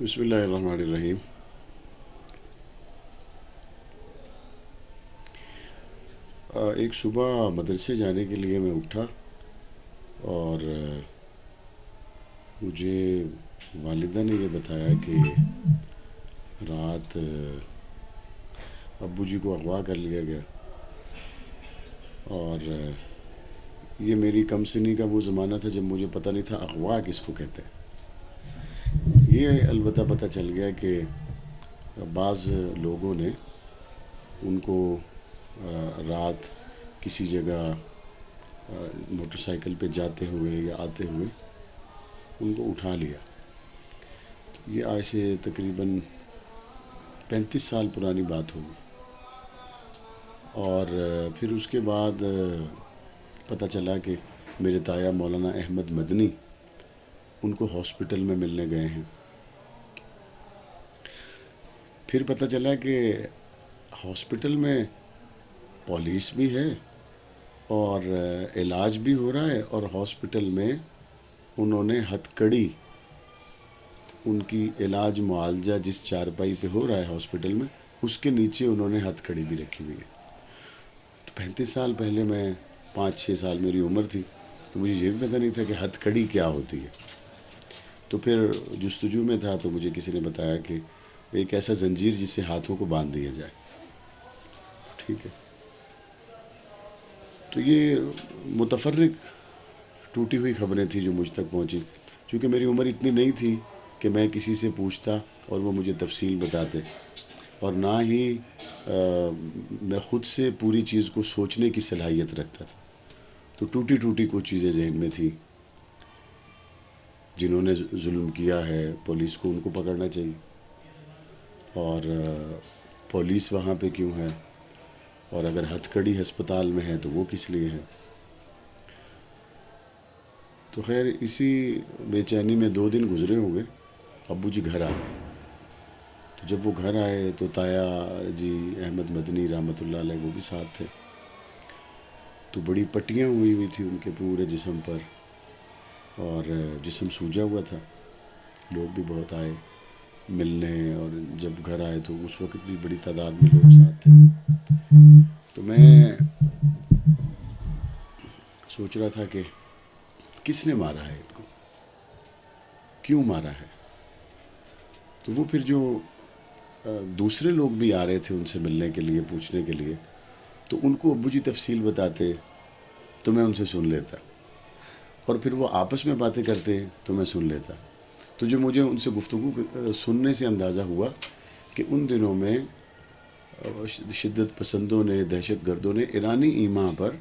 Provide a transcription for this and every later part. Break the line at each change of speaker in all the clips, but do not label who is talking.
بسم اللہ الرحمن الرحیم۔ ایک صبح مدرسے جانے کے لیے میں اٹھا اور مجھے والدہ نے یہ بتایا کہ رات ابو جی کو اغوا کر لیا گیا، اور یہ میری کم سنی کا وہ زمانہ تھا جب مجھے پتہ نہیں تھا اغوا کس کو کہتے ہیں۔ یہ البتہ پتہ چل گیا کہ بعض لوگوں نے ان کو رات کسی جگہ موٹر سائیکل پہ جاتے ہوئے یا آتے ہوئے ان کو اٹھا لیا۔ یہ آج سے تقریباً 35 سال پرانی بات ہوگی، اور پھر اس کے بعد پتہ چلا کہ میرے تایا مولانا احمد مدنی ان کو ہاسپٹل میں ملنے گئے ہیں۔ پھر پتہ چلا کہ ہاسپٹل میں پولیس بھی ہے اور علاج بھی ہو رہا ہے، اور ہاسپٹل میں انہوں نے ہتھ کڑی، ان کی علاج معالجہ جس چارپائی پہ ہو رہا ہے ہاسپٹل میں، اس کے نیچے انہوں نے ہتھ کڑی بھی رکھی ہوئی ہے۔ تو 35 سال پہلے، میں 5-6 سال میری عمر تھی، تو مجھے یہ بھی پتہ نہیں تھا کہ ہتھ کڑی کیا ہوتی ہے۔ تو پھر جستجو میں تھا تو مجھے کسی نے بتایا کہ ایک ایسا زنجیر جس سے ہاتھوں کو باندھ دیا جائے۔ ٹھیک ہے، تو یہ متفرق ٹوٹی ہوئی خبریں تھیں جو مجھ تک پہنچی، چونکہ میری عمر اتنی نہیں تھی کہ میں کسی سے پوچھتا اور وہ مجھے تفصیل بتاتے، اور نہ ہی میں خود سے پوری چیز کو سوچنے کی صلاحیت رکھتا تھا۔ تو ٹوٹی ٹوٹی کچھ چیزیں ذہن میں تھی۔ جنہوں نے ظلم کیا ہے پولیس کو ان کو پکڑنا چاہیے، اور پولیس وہاں پہ کیوں ہے، اور اگر ہتھ کڑی ہسپتال میں ہے تو وہ کس لیے ہے۔ تو خیر اسی بے چینی میں 2 دن گزرے ہوئے، ابو جی گھر آ گئے۔ تو جب وہ گھر آئے تو تایا جی احمد مدنی رحمۃ اللہ علیہ وہ بھی ساتھ تھے۔ تو بڑی پٹیاں ہوئی تھی ان کے پورے جسم پر، اور جسم سوجا ہوا تھا۔ لوگ بھی بہت آئے ملنے، اور جب گھر آئے تو اس وقت بھی بڑی تعداد میں لوگ ساتھ تھے۔ تو میں سوچ رہا تھا کہ کس نے مارا ہے ان کو، کیوں مارا ہے۔ تو وہ پھر جو دوسرے لوگ بھی آ رہے تھے ان سے ملنے کے لیے، پوچھنے کے لیے، تو ان کو ابو جی تفصیل بتاتے تو میں ان سے سن لیتا، اور پھر وہ آپس میں باتیں کرتے تو میں سن لیتا۔ تو جو مجھے ان سے گفتگو سننے سے اندازہ ہوا کہ ان دنوں میں شدت پسندوں نے، دہشت گردوں نے ایرانی ایما پر،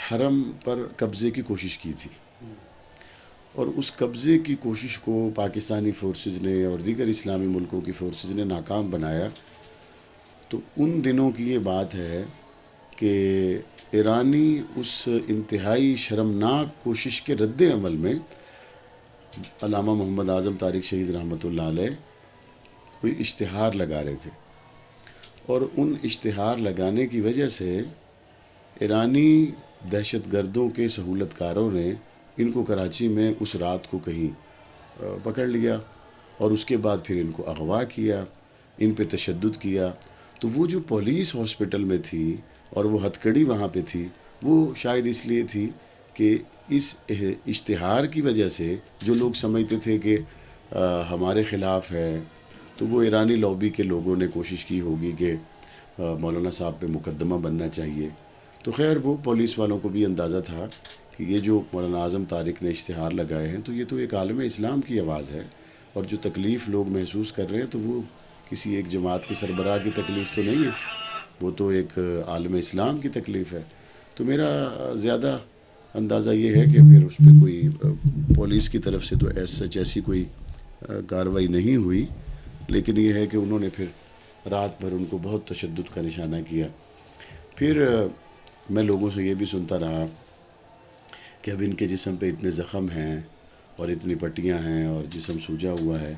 حرم پر قبضے کی کوشش کی تھی، اور اس قبضے کی کوشش کو پاکستانی فورسز نے اور دیگر اسلامی ملکوں کی فورسز نے ناکام بنایا۔ تو ان دنوں کی یہ بات ہے کہ ایرانی اس انتہائی شرمناک کوشش کے رد عمل میں علامہ محمد اعظم طارق شہید رحمۃ اللہ علیہ کوئی اشتہار لگا رہے تھے، اور ان اشتہار لگانے کی وجہ سے ایرانی دہشت گردوں کے سہولت کاروں نے ان کو کراچی میں اس رات کو کہیں پکڑ لیا، اور اس کے بعد پھر ان کو اغوا کیا، ان پہ تشدد کیا۔ تو وہ جو پولیس ہاسپٹل میں تھی اور وہ ہتھ کڑی وہاں پہ تھی، وہ شاید اس لیے تھی کہ اس اشتہار کی وجہ سے جو لوگ سمجھتے تھے کہ ہمارے خلاف ہے، تو وہ ایرانی لابی کے لوگوں نے کوشش کی ہوگی کہ مولانا صاحب پہ مقدمہ بننا چاہیے۔ تو خیر وہ پولیس والوں کو بھی اندازہ تھا کہ یہ جو مولانا اعظم طارق نے اشتہار لگائے ہیں تو یہ تو ایک عالم اسلام کی آواز ہے، اور جو تکلیف لوگ محسوس کر رہے ہیں تو وہ کسی ایک جماعت کے سربراہ کی تکلیف تو نہیں ہے، وہ تو ایک عالم اسلام کی تکلیف ہے۔ تو میرا زیادہ اندازہ یہ ہے کہ پھر اس پہ کوئی پولیس کی طرف سے تو ایسی کوئی کارروائی نہیں ہوئی، لیکن یہ ہے کہ انہوں نے پھر رات بھر ان کو بہت تشدد کا نشانہ کیا۔ پھر میں لوگوں سے یہ بھی سنتا رہا کہ اب ان کے جسم پہ اتنے زخم ہیں اور اتنی پٹیاں ہیں اور جسم سوجا ہوا ہے،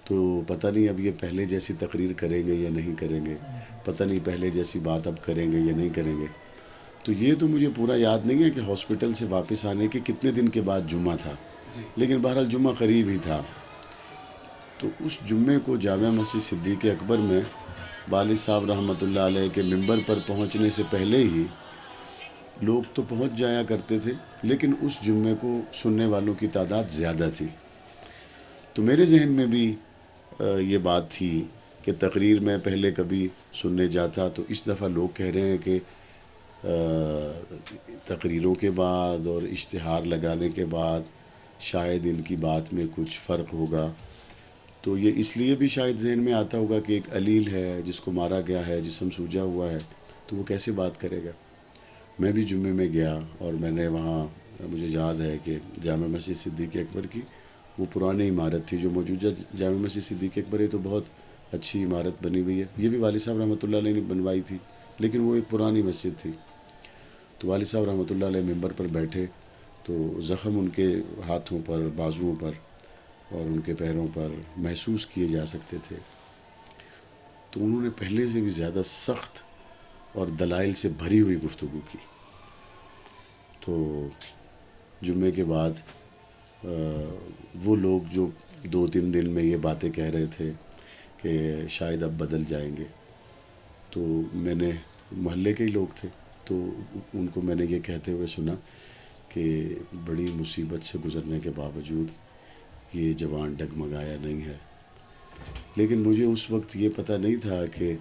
تو پتہ نہیں اب یہ پہلے جیسی تقریر کریں گے یا نہیں کریں گے، پتہ نہیں پہلے جیسی بات اب کریں گے یا نہیں کریں گے۔ تو یہ تو مجھے پورا یاد نہیں ہے کہ ہاسپٹل سے واپس آنے کے کتنے دن کے بعد جمعہ تھا، لیکن بہرحال جمعہ قریب ہی تھا۔ تو اس جمعے کو جامع مسجد صدیق اکبر میں والد صاحب رحمۃ اللہ علیہ کے ممبر پر پہنچنے سے پہلے ہی لوگ تو پہنچ جایا کرتے تھے، لیکن اس جمعے کو سننے والوں کی تعداد زیادہ تھی۔ تو میرے ذہن میں بھی یہ بات تھی کہ تقریر میں پہلے کبھی سننے جاتا تو اس دفعہ لوگ کہہ رہے ہیں کہ تقریروں کے بعد اور اشتہار لگانے کے بعد شاید ان کی بات میں کچھ فرق ہوگا، تو یہ اس لیے بھی شاید ذہن میں آتا ہوگا کہ ایک علیل ہے جس کو مارا گیا ہے، جسم سوجا ہوا ہے، تو وہ کیسے بات کرے گا۔ میں بھی جمعے میں گیا اور میں نے وہاں، مجھے یاد ہے کہ جامع مسجد صدیق اکبر کی وہ پرانی عمارت تھی جو موجودہ جامع مسجد صدیق اکبر ہے، تو بہت اچھی عمارت بنی ہوئی ہے، یہ بھی والد صاحب رحمۃ اللہ علیہ نے بنوائی تھی، لیکن وہ ایک پرانی مسجد تھی۔ تو والد صاحب رحمۃ اللہ علیہ ممبر پر بیٹھے تو زخم ان کے ہاتھوں پر، بازوؤں پر اور ان کے پیروں پر محسوس کیے جا سکتے تھے، تو انہوں نے پہلے سے بھی زیادہ سخت اور دلائل سے بھری ہوئی گفتگو کی۔ تو جمعے کے بعد وہ لوگ جو 2-3 دن میں یہ باتیں کہہ رہے تھے کہ شاید اب بدل جائیں گے، تو میں نے، محلے کے ہی لوگ تھے، تو ان کو میں نے یہ کہتے ہوئے سنا کہ بڑی مصیبت سے گزرنے کے باوجود یہ جوان ڈگمگایا نہیں ہے۔ لیکن مجھے اس وقت یہ پتہ نہیں تھا کہ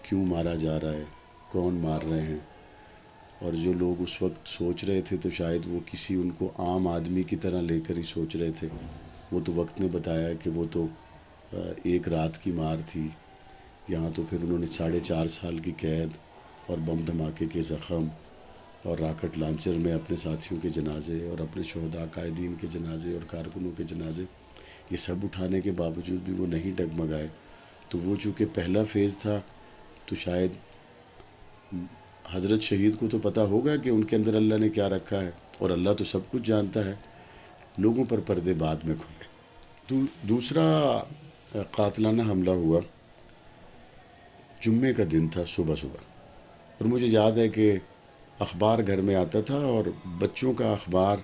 کیوں مارا جا رہا ہے، کون مار رہے ہیں، اور جو لوگ اس وقت سوچ رہے تھے تو شاید وہ کسی ان کو عام آدمی کی طرح لے کر ہی سوچ رہے تھے۔ وہ تو وقت نے بتایا کہ وہ تو ایک رات کی مار تھی، یہاں تو پھر انہوں نے 4.5 سال کی قید اور بم دھماکے کے زخم اور راکٹ لانچر میں اپنے ساتھیوں کے جنازے اور اپنے شہداء قائدین کے جنازے اور کارکنوں کے جنازے، یہ سب اٹھانے کے باوجود بھی وہ نہیں ڈگمگائے۔ تو وہ چونکہ پہلا فیز تھا تو شاید حضرت شہید کو تو پتہ ہوگا کہ ان کے اندر اللہ نے کیا رکھا ہے، اور اللہ تو سب کچھ جانتا ہے، لوگوں پر پردے بعد میں کھلے۔ دوسرا قاتلانہ حملہ ہوا، جمعے کا دن تھا، صبح صبح، اور مجھے یاد ہے کہ اخبار گھر میں آتا تھا، اور بچوں کا اخبار،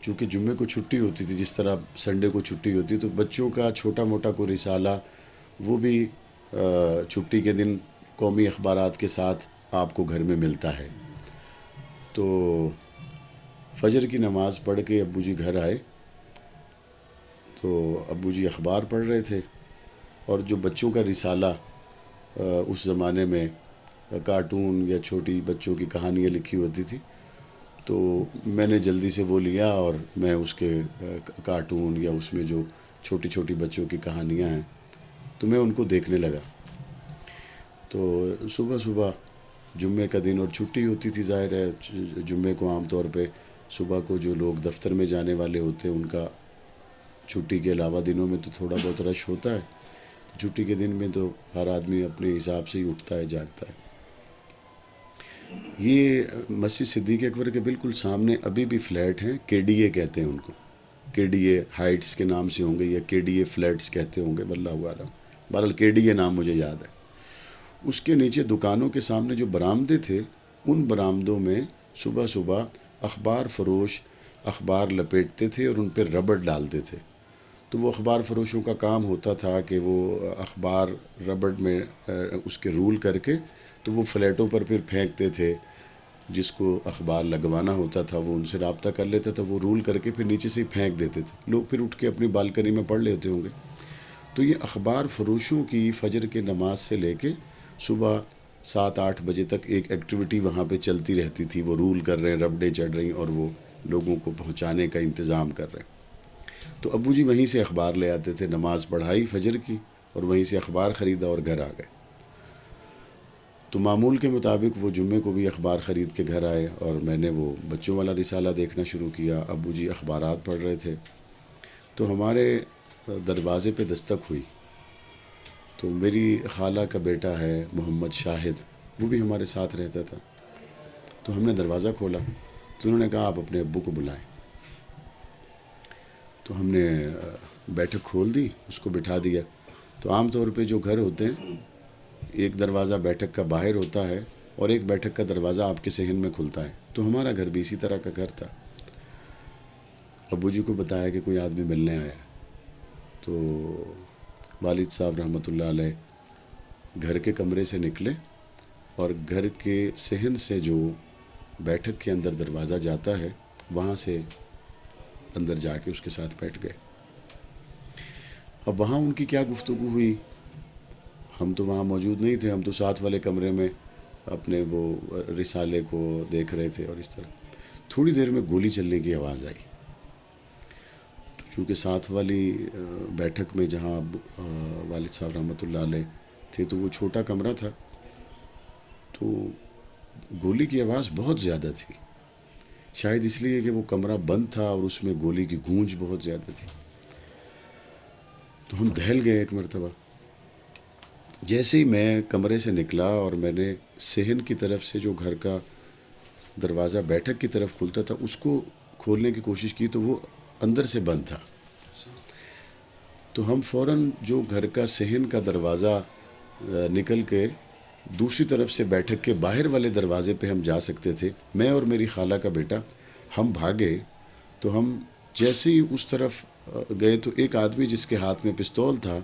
چونکہ جمعے کو چھٹی ہوتی تھی جس طرح سنڈے کو چھٹی ہوتی، تو بچوں کا چھوٹا موٹا کوئی رسالہ وہ بھی چھٹی کے دن قومی اخبارات کے ساتھ آپ کو گھر میں ملتا ہے۔ تو فجر کی نماز پڑھ کے ابو جی گھر آئے تو ابو جی اخبار پڑھ رہے تھے، اور جو بچوں کا رسالہ اس زمانے میں کارٹون یا چھوٹی بچوں کی کہانیاں لکھی ہوتی تھی، تو میں نے جلدی سے وہ لیا اور میں اس کے کارٹون یا اس میں جو چھوٹی چھوٹی بچوں کی کہانیاں ہیں تو میں ان کو دیکھنے لگا۔ تو صبح صبح جمعے کا دن اور چھٹی ہوتی تھی، ظاہر ہے جمعے کو عام طور پہ صبح کو جو لوگ دفتر میں جانے والے ہوتے ہیں ان کا چھٹی کے علاوہ دنوں میں تو تھوڑا بہت رش ہوتا ہے، چھٹی کے دن میں تو ہر آدمی اپنے حساب سے ہی اٹھتا ہے، جاگتا ہے۔ یہ مسجد صدیق اکبر کے بالکل سامنے ابھی بھی فلیٹ ہیں، کے ڈی اے کہتے ہیں ان کو، کے ڈی اے ہائٹس کے نام سے ہوں گے یا کے ڈی اے فلیٹس کہتے ہوں گے، واللہ اعلم، بہرحال کے ڈی اے نام مجھے یاد ہے۔ اس کے نیچے دکانوں کے سامنے جو برآمدے تھے، ان برآمدوں میں صبح صبح اخبار فروش اخبار لپیٹتے تھے اور ان پہ ربڑ ڈالتے تھے۔ تو وہ اخبار فروشوں کا کام ہوتا تھا کہ وہ اخبار ربڑ میں اس کے رول کر کے تو وہ فلیٹوں پر پھر پھینکتے تھے، جس کو اخبار لگوانا ہوتا تھا وہ ان سے رابطہ کر لیتا تھا، وہ رول کر کے پھر نیچے سے ہی پھینک دیتے تھے، لوگ پھر اٹھ کے اپنی بالکنی میں پڑھ لیتے ہوں گے۔ تو یہ اخبار فروشوں کی فجر کے نماز سے لے کے صبح 7-8 بجے تک ایک ایکٹیویٹی وہاں پہ چلتی رہتی تھی، وہ رول کر رہے ہیں، ربڑیں چڑھ رہی ہیں اور وہ لوگوں کو پہنچانے کا انتظام کر رہے ہیں۔ تو ابو جی وہیں سے اخبار لے آتے تھے، نماز پڑھائی فجر کی اور وہیں سے اخبار خریدا اور گھر آ گئے۔ تو معمول کے مطابق وہ جمعے کو بھی اخبار خرید کے گھر آئے اور میں نے وہ بچوں والا رسالہ دیکھنا شروع کیا، ابو جی اخبارات پڑھ رہے تھے۔ تو ہمارے دروازے پہ دستک ہوئی، تو میری خالہ کا بیٹا ہے محمد شاہد، وہ بھی ہمارے ساتھ رہتا تھا۔ تو ہم نے دروازہ کھولا تو انہوں نے کہا آپ اپنے ابو کو بلائیں۔ تو ہم نے بیٹھک کھول دی، اس کو بٹھا دیا۔ تو عام طور پہ جو گھر ہوتے ہیں، ایک دروازہ بیٹھک کا باہر ہوتا ہے اور ایک بیٹھک کا دروازہ آپ کے صحن میں کھلتا ہے، تو ہمارا گھر بھی اسی طرح کا گھر تھا۔ ابو جی کو بتایا کہ کوئی آدمی ملنے آیا ہے، تو والد صاحب رحمۃ اللہ علیہ گھر کے کمرے سے نکلے اور گھر کے صحن سے جو بیٹھک کے اندر دروازہ جاتا ہے وہاں سے اندر جا کے اس کے ساتھ بیٹھ گئے. اب وہاں ان کی کیا گفتگو ہوئی ہم تو وہاں موجود نہیں تھے, ہم تو ساتھ والے کمرے میں اپنے وہ رسالے کو دیکھ رہے تھے. اور اس طرح تھوڑی دیر میں گولی چلنے کی آواز آئی. تو چونکہ ساتھ والی بیٹھک میں جہاں والد صاحب رحمۃ اللہ علیہ تھے تو وہ چھوٹا کمرہ تھا, تو گولی کی آواز بہت زیادہ تھی, شاید اس لیے کہ وہ کمرہ بند تھا اور اس میں گولی کی گونج بہت زیادہ تھی. تو ہم دہل گئے ایک مرتبہ. جیسے ہی میں کمرے سے نکلا اور میں نے صحن کی طرف سے جو گھر کا دروازہ بیٹھک کی طرف کھلتا تھا اس کو کھولنے کی کوشش کی تو وہ اندر سے بند تھا. تو ہم فوراً جو گھر کا صحن کا دروازہ نکل کے دوسری طرف سے بیٹھک کے باہر والے دروازے پہ ہم جا سکتے تھے, میں اور میری خالہ کا بیٹا ہم بھاگے. تو ہم جیسے ہی اس طرف گئے تو ایک آدمی جس کے ہاتھ میں پستول تھا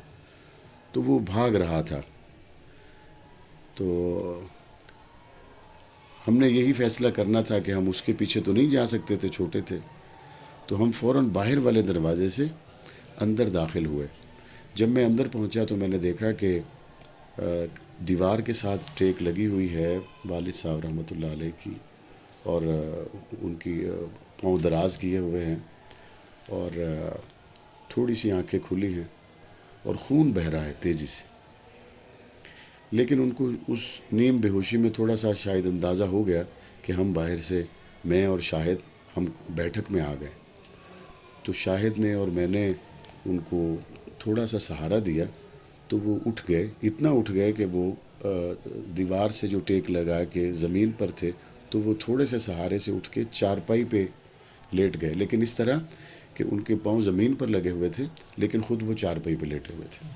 تو وہ بھاگ رہا تھا. تو ہم نے یہی فیصلہ کرنا تھا کہ ہم اس کے پیچھے تو نہیں جا سکتے تھے, چھوٹے تھے. تو ہم فوراً باہر والے دروازے سے اندر داخل ہوئے. جب میں اندر پہنچا تو میں نے دیکھا کہ دیوار کے ساتھ ٹیک لگی ہوئی ہے والد صاحب رحمۃ اللہ علیہ کی, اور ان کی پاؤں دراز کیے ہوئے ہیں اور تھوڑی سی آنکھیں کھلی ہیں اور خون بہہ رہا ہے تیزی سے. لیکن ان کو اس نیم بے ہوشی میں تھوڑا سا شاید اندازہ ہو گیا کہ ہم باہر سے, میں اور شاہد ہم بیٹھک میں آ گئے. تو شاہد نے اور میں نے ان کو تھوڑا سا سہارا دیا تو وہ اٹھ گئے. اتنا اٹھ گئے کہ وہ دیوار سے جو ٹیک لگا کے زمین پر تھے تو وہ تھوڑے سے سہارے سے اٹھ کے چارپائی پہ لیٹ گئے, لیکن اس طرح کہ ان کے پاؤں زمین پر لگے ہوئے تھے لیکن خود وہ چارپائی پہ لیٹے ہوئے تھے.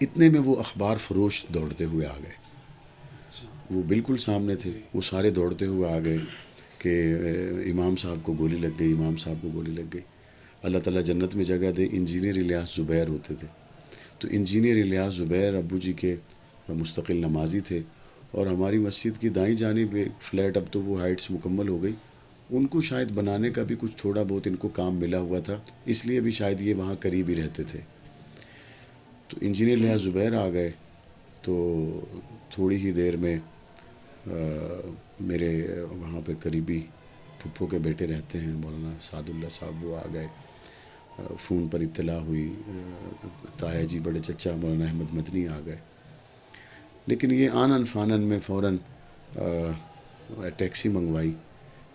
اتنے میں وہ اخبار فروش دوڑتے ہوئے آ گئے. وہ بالکل سامنے تھے, وہ سارے دوڑتے ہوئے آ گئے کہ امام صاحب کو گولی لگ گئی, امام صاحب کو گولی لگ گئی. اللہ تعالیٰ جنت میں جگہ دے, انجینئر الیاس زبیر ہوتے تھے. تو انجینئر الیاس زبیر ابو جی کے مستقل نمازی تھے, اور ہماری مسجد کی دائیں جانب ایک فلیٹ, اب تو وہ ہائٹس مکمل ہو گئی, ان کو شاید بنانے کا بھی کچھ تھوڑا بہت ان کو کام ملا ہوا تھا, اس لیے بھی شاید یہ وہاں قریب ہی رہتے تھے. تو انجینئر الیاس زبیر آ گئے. تو تھوڑی ہی دیر میں میرے وہاں پہ قریبی پھپھو کے بیٹے رہتے ہیں مولانا سعد اللہ صاحب, وہ آ گئے. فون پر اطلاع ہوئی, تایا جی بڑے چچا مولانا احمد مدنی آ گئے. لیکن یہ آنن فانن میں فوراً ٹیکسی منگوائی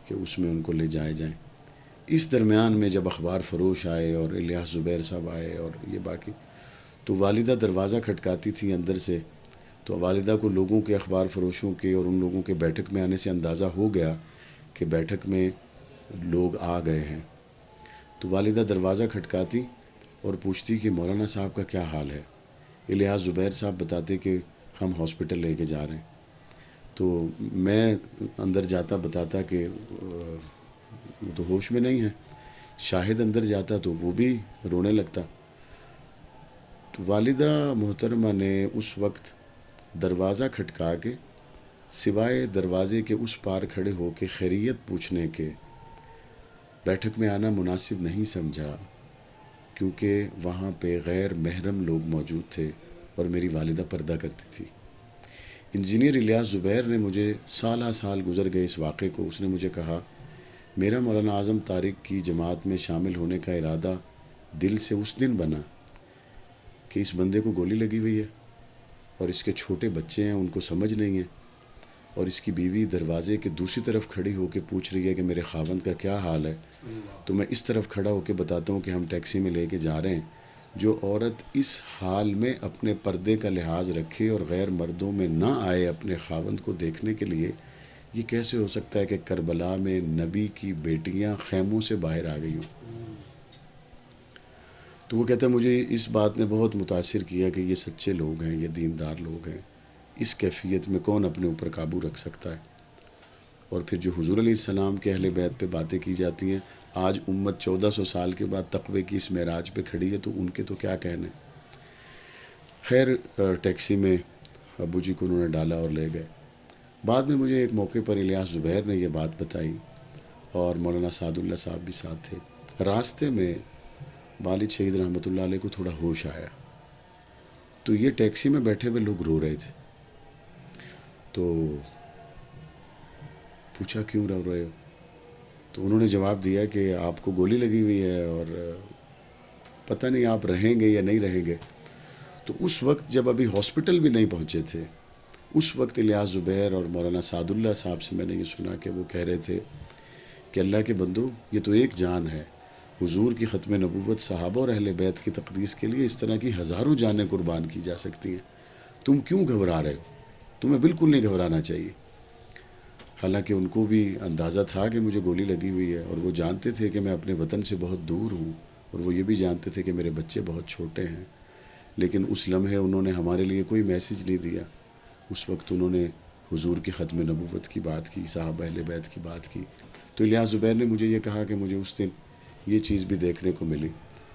کہ اس میں ان کو لے جائیں. اس درمیان میں جب اخبار فروش آئے اور الیاس زبیر صاحب آئے اور یہ باقی, تو والدہ دروازہ کھٹکاتی تھی اندر سے. تو والدہ کو لوگوں کے, اخبار فروشوں کے اور ان لوگوں کے بیٹھک میں آنے سے اندازہ ہو گیا کہ بیٹھک میں لوگ آ گئے ہیں. تو والدہ دروازہ کھٹکاتی اور پوچھتی کہ مولانا صاحب کا کیا حال ہے. الیاس زبیر صاحب بتاتے کہ ہم ہاسپٹل لے کے جا رہے ہیں. تو میں اندر جاتا بتاتا کہ وہ تو ہوش میں نہیں ہے. شاہد اندر جاتا تو وہ بھی رونے لگتا. تو والدہ محترمہ نے اس وقت دروازہ کھٹکا کے سوائے دروازے کے اس پار کھڑے ہو کے خیریت پوچھنے کے بیٹھک میں آنا مناسب نہیں سمجھا, کیونکہ وہاں پہ غیر محرم لوگ موجود تھے اور میری والدہ پردہ کرتی تھی. انجینئر الیاس زبیر نے مجھے سالہ سال گزر گئے اس واقعے کو, اس نے مجھے کہا میرا مولانا اعظم طارق کی جماعت میں شامل ہونے کا ارادہ دل سے اس دن بنا کہ اس بندے کو گولی لگی ہوئی ہے اور اس کے چھوٹے بچے ہیں, ان کو سمجھ نہیں ہے, اور اس کی بیوی دروازے کے دوسری طرف کھڑی ہو کے پوچھ رہی ہے کہ میرے خاوند کا کیا حال ہے. تو میں اس طرف کھڑا ہو کے بتاتا ہوں کہ ہم ٹیکسی میں لے کے جا رہے ہیں. جو عورت اس حال میں اپنے پردے کا لحاظ رکھے اور غیر مردوں میں نہ آئے اپنے خاوند کو دیکھنے کے لیے, یہ کیسے ہو سکتا ہے کہ کربلا میں نبی کی بیٹیاں خیموں سے باہر آ گئی ہوں. تو وہ کہتا ہے مجھے اس بات نے بہت متاثر کیا کہ یہ سچے لوگ ہیں, یہ دیندار لوگ ہیں, اس کیفیت میں کون اپنے اوپر قابو رکھ سکتا ہے. اور پھر جو حضور علیہ السلام کے اہل بیت پہ باتیں کی جاتی ہیں، آج امت 1400 سال کے بعد تقوی کی اس معراج پہ کھڑی ہے، تو ان کے تو کیا کہنے۔ خیر ٹیکسی میں ابو جی کو انہوں نے ڈالا اور لے گئے۔ بعد میں مجھے ایک موقع پر الیاس زبیر نے یہ بات بتائی، اور مولانا سعد اللہ صاحب بھی ساتھ تھے۔ راستے میں والد شہید رحمۃ اللہ علیہ کو تھوڑا ہوش آیا، تو یہ ٹیکسی میں بیٹھے ہوئے لوگ رو رہے تھے، تو پوچھا کیوں رو رہے ہو؟ تو انہوں نے جواب دیا کہ آپ کو گولی لگی ہوئی ہے اور پتہ نہیں آپ رہیں گے یا نہیں رہیں گے۔ تو اس وقت جب ابھی ہاسپٹل بھی نہیں پہنچے تھے، اس وقت الیاس زبیر اور مولانا سعد اللہ صاحب سے میں نے یہ سنا کہ وہ کہہ رہے تھے کہ اللہ کے بندو، یہ تو ایک جان ہے، حضور کی ختم نبوت، صحابہ اور اہل بیت کی تقدیس کے لیے اس طرح کی ہزاروں جانیں قربان کی جا سکتی ہیں، تم کیوں گھبرا رہے ہو؟ تمہیں بالکل نہیں گھبرانا چاہیے۔ حالانکہ ان کو بھی اندازہ تھا کہ مجھے گولی لگی ہوئی ہے، اور وہ جانتے تھے کہ میں اپنے وطن سے بہت دور ہوں، اور وہ یہ بھی جانتے تھے کہ میرے بچے بہت چھوٹے ہیں، لیکن اس لمحے انہوں نے ہمارے لیے کوئی میسیج نہیں دیا۔ اس وقت انہوں نے حضور کی ختم نبوت کی بات کی، صحابہ اہل بیت کی بات کی۔ تو الیاس زبیر نے مجھے یہ کہا کہ مجھے اس دن یہ چیز بھی دیکھنے کو ملی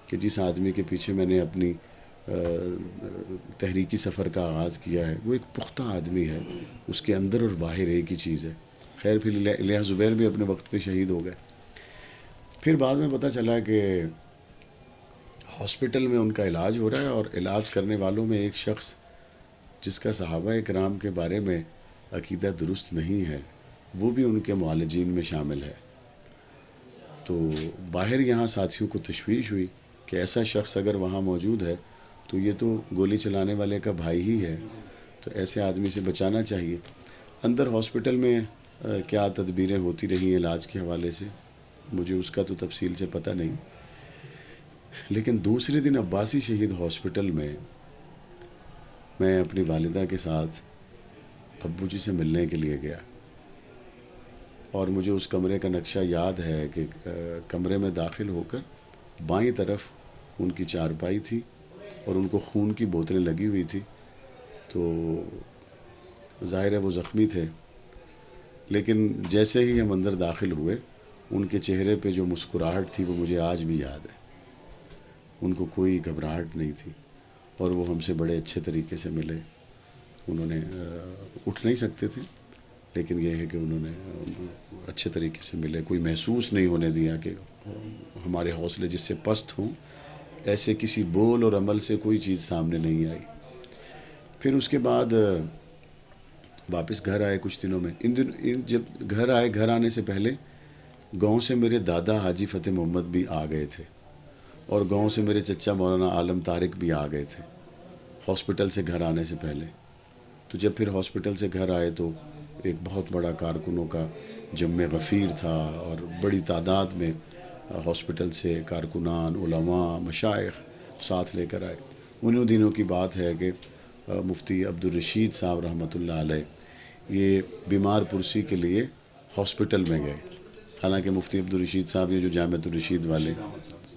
کہ جس آدمی کے پیچھے میں نے اپنی تحریکی سفر کا آغاز کیا ہے، وہ ایک پختہ آدمی ہے، اس کے اندر اور باہر ایک ہی چیز ہے۔ خیر پھر الیاس زبیر بھی اپنے وقت پہ شہید ہو گئے۔ پھر بعد میں پتہ چلا کہ ہاسپٹل میں ان کا علاج ہو رہا ہے، اور علاج کرنے والوں میں ایک شخص جس کا صحابہ کرام کے بارے میں عقیدہ درست نہیں ہے، وہ بھی ان کے معالجین میں شامل ہے۔ تو باہر یہاں ساتھیوں کو تشویش ہوئی کہ ایسا شخص اگر وہاں موجود ہے تو یہ تو گولی چلانے والے کا بھائی ہی ہے، تو ایسے آدمی سے بچانا چاہیے۔ اندر ہاسپٹل میں کیا تدبیریں ہوتی رہی علاج کے حوالے سے، مجھے اس کا تو تفصیل سے پتہ نہیں، لیکن دوسرے دن عباسی شہید ہاسپٹل میں اپنی والدہ کے ساتھ ابو جی سے ملنے کے لیے گیا، اور مجھے اس کمرے کا نقشہ یاد ہے کہ کمرے میں داخل ہو کر بائیں طرف ان کی چارپائی تھی، اور ان کو خون کی بوتلیں لگی ہوئی تھی، تو ظاہر ہے وہ زخمی تھے، لیکن جیسے ہی ہم اندر داخل ہوئے، ان کے چہرے پہ جو مسکراہٹ تھی وہ مجھے آج بھی یاد ہے۔ ان کو کوئی گھبراہٹ نہیں تھی، اور وہ ہم سے بڑے اچھے طریقے سے ملے۔ انہوں نے اٹھ نہیں سکتے تھے، لیکن یہ ہے کہ انہوں نے اچھے طریقے سے ملے، کوئی محسوس نہیں ہونے دیا کہ ہمارے حوصلے جس سے پست ہوں، ایسے کسی بول اور عمل سے کوئی چیز سامنے نہیں آئی۔ پھر اس کے بعد واپس گھر آئے کچھ دنوں میں۔ جب گھر آنے سے پہلے گاؤں سے میرے دادا حاجی فتح محمد بھی آ گئے تھے، اور گاؤں سے میرے چچا مولانا عالم طارق بھی آ گئے تھے ہاسپٹل سے گھر آنے سے پہلے۔ تو جب پھر ہاسپٹل سے گھر آئے تو ایک بہت بڑا کارکنوں کا جمع غفیر تھا، اور بڑی تعداد میں ہاسپٹل سے کارکنان، علماء، مشائخ ساتھ لے کر آئے۔ انہی دنوں کی بات ہے کہ مفتی عبدالرشید صاحب رحمۃ اللہ علیہ یہ بیمار پرسی کے لیے ہاسپٹل میں گئے۔ حالانکہ مفتی عبدالرشید صاحب یہ جو جامعۃ الرشید والے،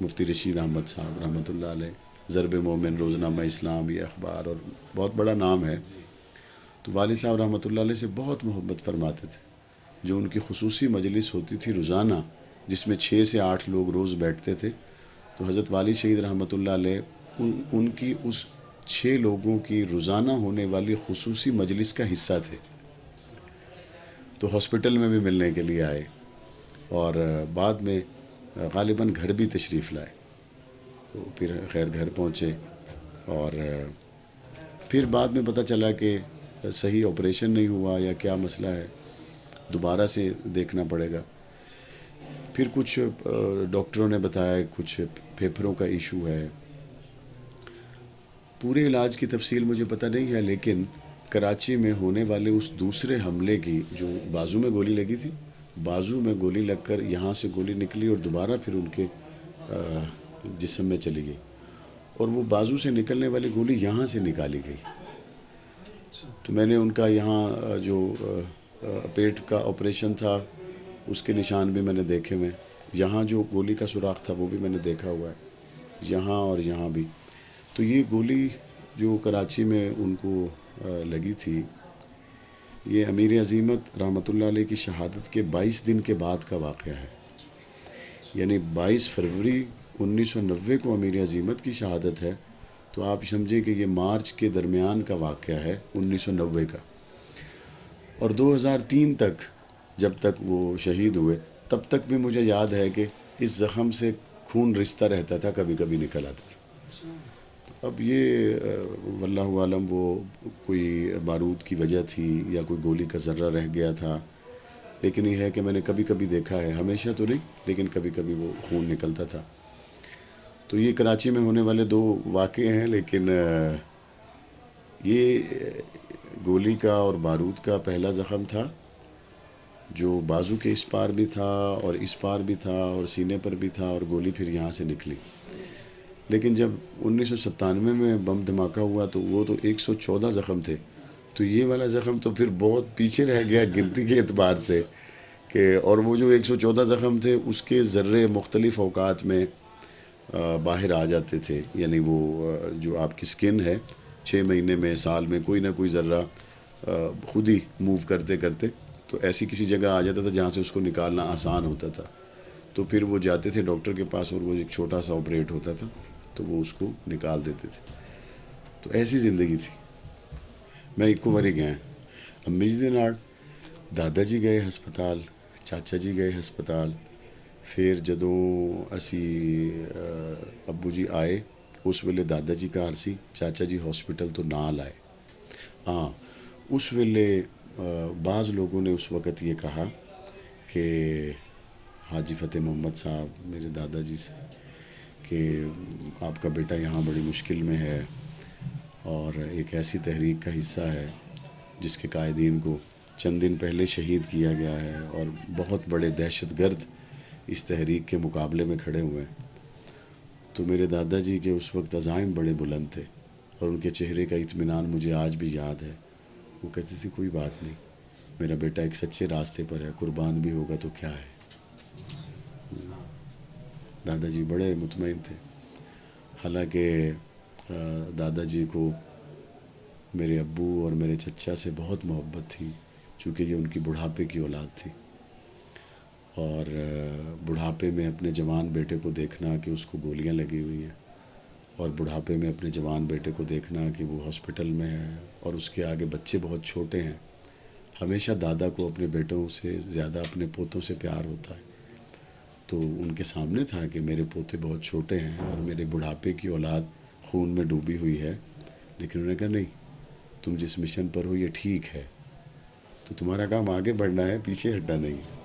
مفتی رشید احمد صاحب رحمۃ اللہ علیہ، ضرب مومن، روزنامہ اسلام، یہ اخبار، اور بہت بڑا نام ہے۔ تو والد صاحب رحمۃ اللہ علیہ سے بہت محبت فرماتے تھے۔ جو ان کی خصوصی مجلس ہوتی تھی روزانہ، جس میں 6 سے 8 لوگ روز بیٹھتے تھے، تو حضرت والد شہید رحمۃ اللہ علیہ ان کی اس 6 لوگوں کی روزانہ ہونے والی خصوصی مجلس کا حصہ تھے۔ تو ہاسپٹل میں بھی ملنے کے لیے آئے، اور بعد میں غالباً گھر بھی تشریف لائے۔ تو پھر خیر گھر پہنچے، اور پھر بعد میں پتہ چلا کہ صحیح آپریشن نہیں ہوا یا کیا مسئلہ ہے، دوبارہ سے دیکھنا پڑے گا۔ پھر کچھ ڈاکٹروں نے بتایا کچھ پھیپھڑوں کا ایشو ہے۔ پورے علاج کی تفصیل مجھے پتہ نہیں ہے، لیکن کراچی میں ہونے والے اس دوسرے حملے کی، جو بازو میں گولی لگی تھی، بازو میں گولی لگ کر یہاں سے گولی نکلی اور دوبارہ پھر ان کے جسم میں چلی گئی، اور وہ بازو سے نکلنے والی گولی یہاں سے نکالی گئی۔ تو میں نے ان کا یہاں جو پیٹ کا آپریشن تھا اس کے نشان بھی میں نے دیکھے ہوئے، یہاں جو گولی کا سوراخ تھا وہ بھی میں نے دیکھا ہوا ہے، یہاں اور یہاں بھی۔ تو یہ گولی جو کراچی میں ان کو لگی تھی، یہ امیر عظیمت رحمۃ اللہ علیہ کی شہادت کے 22 دن کے بعد کا واقعہ ہے. یعنی 22 فروری 1990 کو امیر عظیمت کی شہادت ہے، تو آپ سمجھیں کہ یہ مارچ کے درمیان کا واقعہ ہے 1990 کا. اور 2003 تک جب تک وہ شہید ہوئے تب تک بھی مجھے یاد ہے کہ اس زخم سے خون رشتہ رہتا تھا، کبھی کبھی نکل آتا تھا. اب یہ واللہ عالم وہ کوئی بارود کی وجہ تھی یا کوئی گولی کا ذرہ رہ گیا تھا، لیکن یہ ہے کہ میں نے کبھی کبھی دیکھا ہے، ہمیشہ تو نہیں لیکن کبھی کبھی وہ خون نکلتا تھا. تو یہ کراچی میں ہونے والے 2 واقعے ہیں، لیکن یہ گولی کا اور بارود کا پہلا زخم تھا جو بازو کے اس پار بھی تھا اور اس پار بھی تھا اور سینے پر بھی تھا، اور گولی پھر یہاں سے نکلی. لیکن جب 1997 میں بم دھماکہ ہوا تو وہ تو 114 زخم تھے، تو یہ والا زخم تو پھر بہت پیچھے رہ گیا گنتی کے اعتبار سے کہ، اور وہ جو 114 زخم تھے اس کے ذرے مختلف اوقات میں باہر آ جاتے تھے. یعنی وہ جو آپ کی سکن ہے 6 مہینے میں، سال میں کوئی نہ کوئی ذرہ خود ہی موو کرتے کرتے تو ایسی کسی جگہ آ جاتا تھا جہاں سے اس کو نکالنا آسان ہوتا تھا. تو پھر وہ جاتے تھے ڈاکٹر کے پاس اور وہ ایک چھوٹا سا آپریٹ ہوتا تھا تو وہ اس کو نکال دیتے تھے. تو ایسی زندگی تھی. میں ایک باری گیا امی جی دے نال، دادا جی گئے ہسپتال، چاچا جی گئے ہسپتال. پھر جدوں اسی ابو جی آئے اس ویلے دادا جی گھر سی، چاچا جی ہاسپٹل تو نال آئے. ہاں اس ویلے بعض لوگوں نے اس وقت یہ کہا کہ حاجی فتح محمد صاحب میرے دادا جی سے کہ آپ کا بیٹا یہاں بڑی مشکل میں ہے اور ایک ایسی تحریک کا حصہ ہے جس کے قائدین کو چند دن پہلے شہید کیا گیا ہے، اور بہت بڑے دہشت گرد اس تحریک کے مقابلے میں کھڑے ہوئے ہیں. تو میرے دادا جی کے اس وقت عزائم بڑے بلند تھے اور ان کے چہرے کا اطمینان مجھے آج بھی یاد ہے. وہ کہتے تھے کوئی بات نہیں، میرا بیٹا ایک سچے راستے پر ہے، قربان بھی ہوگا تو کیا ہے. دادا جی بڑے مطمئن تھے. حالانکہ دادا جی کو میرے ابو اور میرے چچا سے بہت محبت تھی، چونکہ یہ ان کی بڑھاپے کی اولاد تھی. اور بڑھاپے میں اپنے جوان بیٹے کو دیکھنا کہ اس کو گولیاں لگی ہوئی ہیں، اور بڑھاپے میں اپنے جوان بیٹے کو دیکھنا کہ وہ ہاسپٹل میں ہے اور اس کے آگے بچے بہت چھوٹے ہیں. ہمیشہ دادا کو اپنے بیٹوں سے زیادہ اپنے پوتوں سے پیار ہوتا ہے. تو ان کے سامنے تھا کہ میرے پوتے بہت چھوٹے ہیں اور میرے بڑھاپے کی اولاد خون میں ڈوبی ہوئی ہے، لیکن انہوں نے کہا نہیں، تم جس مشن پر ہو یہ ٹھیک ہے، تو تمہارا کام آگے بڑھنا ہے، پیچھے ہٹنا نہیں.